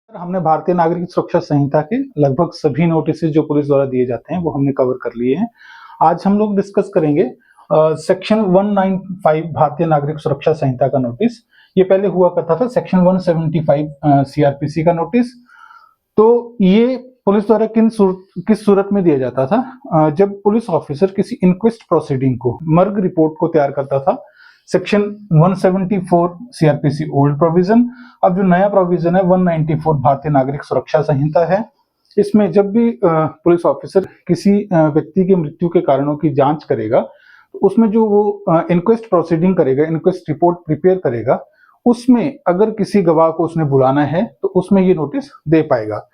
हमने भारतीय नागरिक सुरक्षा संहिता के लगभग सभी नोटिस जो पुलिस द्वारा दिए जाते हैं वो हमने कवर कर लिए हैं। आज हम लोग डिस्कस करेंगे सेक्शन 195 भारतीय नागरिक सुरक्षा संहिता का नोटिस। ये पहले हुआ करता था सेक्शन 175 सीआरपीसी का नोटिस। तो ये पुलिस द्वारा किस सूरत में दिया जाता था? जब पुलिस ऑफिसर किसी इंक्वेस्ट प्रोसीडिंग को, मर्ग रिपोर्ट को तैयार करता था। सेक्शन 174 सीआरपीसी ओल्ड प्रोविजन, अब जो नया प्रोविजन है 194 भारतीय नागरिक सुरक्षा संहिता है। इसमें जब भी पुलिस ऑफिसर किसी व्यक्ति की मृत्यु के कारणों की जांच करेगा तो उसमें जो वो इंक्वेस्ट प्रोसीडिंग करेगा, इंक्वेस्ट रिपोर्ट प्रिपेयर करेगा, उसमें अगर किसी गवाह को उसने बुलाना है तो उसमें ये नोटिस दे पाएगा।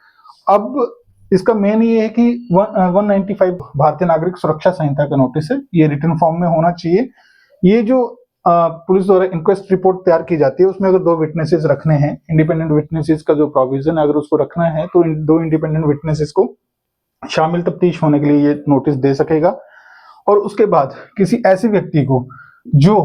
अब इसका मेन ये है कि 195 भारतीय नागरिक सुरक्षा संहिता का नोटिस है, ये रिटन फॉर्म में होना चाहिए। ये जो पुलिस द्वारा इंक्वेस्ट रिपोर्ट तैयार की जाती है उसमें अगर दो विटनेसेस रखने हैं, इंडिपेंडेंट विटनेसेस का जो प्रोविजन है अगर उसको रखना है तो इन दो इंडिपेंडेंट विटनेसेस को शामिल तफ्तीश होने के लिए ये नोटिस दे सकेगा। और उसके बाद किसी ऐसे व्यक्ति को जो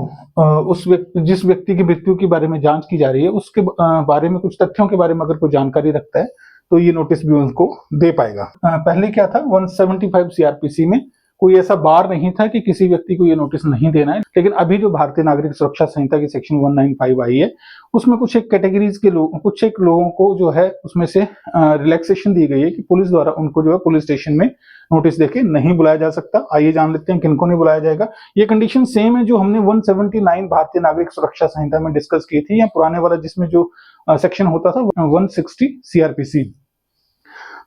जिस व्यक्ति की मृत्यु के बारे में जांच की जा रही है उसके बारे में कुछ तथ्यों के बारे में अगर कोई जानकारी रखता है तो ये नोटिस भी उनको दे पाएगा। पहले क्या था 175 सीआरपीसी में कोई ऐसा बार नहीं था कि किसी व्यक्ति को ये नोटिस नहीं देना है, लेकिन अभी जो भारतीय नागरिक सुरक्षा संहिता की सेक्शन 195 आई है उसमें कुछ एक कैटेगरीज के लोग, कुछ एक लोगों को जो है उसमें से रिलैक्सेशन दी गई है कि पुलिस द्वारा उनको जो है पुलिस स्टेशन में नोटिस देके नहीं बुलाया जा सकता। आइए जान लेते हैं किनको नहीं बुलाया जाएगा। ये कंडीशन सेम है जो हमने 179 भारतीय नागरिक सुरक्षा संहिता में डिस्कस की थी, या पुराने वाला जिसमें जो सेक्शन होता था 160 सीआरपीसी।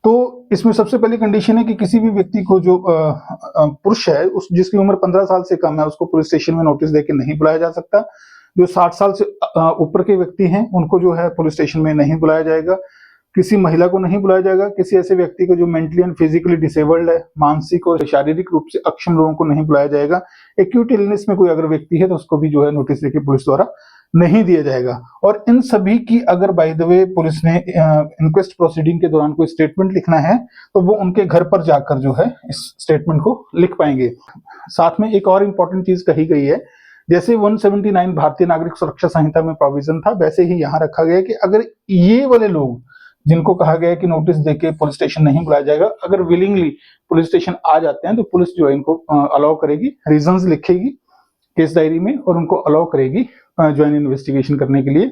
तो इसमें सबसे पहली कंडीशन है कि किसी भी व्यक्ति को जो पुरुष है उस जिसकी उम्र 15 साल से कम है उसको पुलिस स्टेशन में नोटिस देके नहीं बुलाया जा सकता। जो 60 साल से ऊपर के व्यक्ति हैं उनको जो है पुलिस स्टेशन में नहीं बुलाया जाएगा। किसी महिला को नहीं बुलाया जाएगा। किसी ऐसे व्यक्ति को जो मेंटली एंड फिजिकली डिसेबल्ड है, मानसिक और शारीरिक रूप से अक्षम लोगों को नहीं बुलाया जाएगा। एक्यूट इलनेस में कोई अगर व्यक्ति है तो उसको भी जो है नोटिस देके पुलिस द्वारा नहीं दिया जाएगा। और इन सभी की अगर बाय द वे पुलिस ने इंक्वेस्ट प्रोसीडिंग के दौरान कोई स्टेटमेंट लिखना है तो वो उनके घर पर जाकर जो है इस स्टेटमेंट को लिख पाएंगे। साथ में एक और इम्पोर्टेंट चीज कही गई है, जैसे 179 भारतीय नागरिक सुरक्षा संहिता में प्रोविजन था वैसे ही यहाँ रखा गया कि अगर ये वाले लोग जिनको कहा गया है कि नोटिस देके पुलिस स्टेशन नहीं बुलाया जाएगा, अगर विलिंगली पुलिस स्टेशन आ जाते हैं तो पुलिस जो है इनको अलाउ करेगी, रीजंस लिखेगी केस डायरी में और उनको अलाउ करेगी ज्वाइन इन्वेस्टिगेशन करने के लिए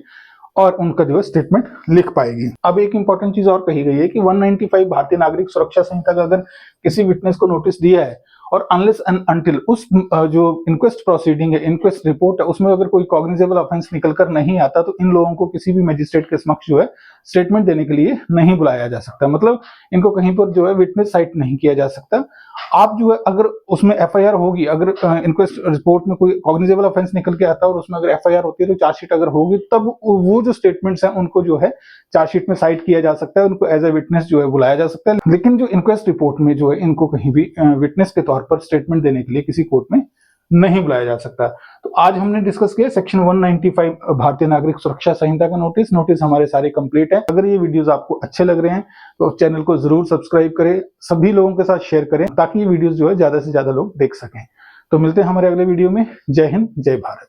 और उनका जो है स्टेटमेंट लिख पाएगी। अब एक इंपॉर्टेंट चीज और कही गई है कि 195 भारतीय नागरिक सुरक्षा संहिता का अगर किसी विटनेस को नोटिस दिया है और अनलेस एंड अनटिल उस जो इंक्वेस्ट प्रोसीडिंग है, इंक्वेस्ट रिपोर्ट है, उसमें अगर कोई कॉग्निजेबल ऑफेंस निकल कर नहीं आता तो इन लोगों को किसी भी मजिस्ट्रेट के समक्ष जो है स्टेटमेंट देने के लिए नहीं बुलाया जा सकता। मतलब इनको कहीं पर जो है विटनेस साइट नहीं किया जा सकता। आप जो है अगर उसमें एफआईआर होगी, अगर इंक्वेस्ट रिपोर्ट में कोई कॉग्निजेबल ऑफेंस निकल के आता है और उसमें अगर एफआईआर होती है तो चार्जशीट अगर होगी तब वो जो स्टेटमेंट्स हैं उनको जो है चार्जशीट में साइट किया जा सकता है, उनको एज ए विटनेस जो है बुलाया जा सकता है। लेकिन जो इंक्वेस्ट रिपोर्ट में जो है इनको कहीं भी विटनेस के तौर पर स्टेटमेंट देने के लिए किसी कोर्ट में नहीं बुलाया जा सकता। तो आज हमने डिस्कस किया सेक्शन 195 भारतीय नागरिक सुरक्षा संहिता का नोटिस हमारे सारे कंप्लीट है। अगर ये वीडियोस आपको अच्छे लग रहे हैं तो चैनल को जरूर सब्सक्राइब करें, सभी लोगों के साथ शेयर करें ताकि ये वीडियोस जो है ज्यादा से ज्यादा लोग देख सकें। तो मिलते हैं हमारे अगले वीडियो में। जय हिंद, जय भारत।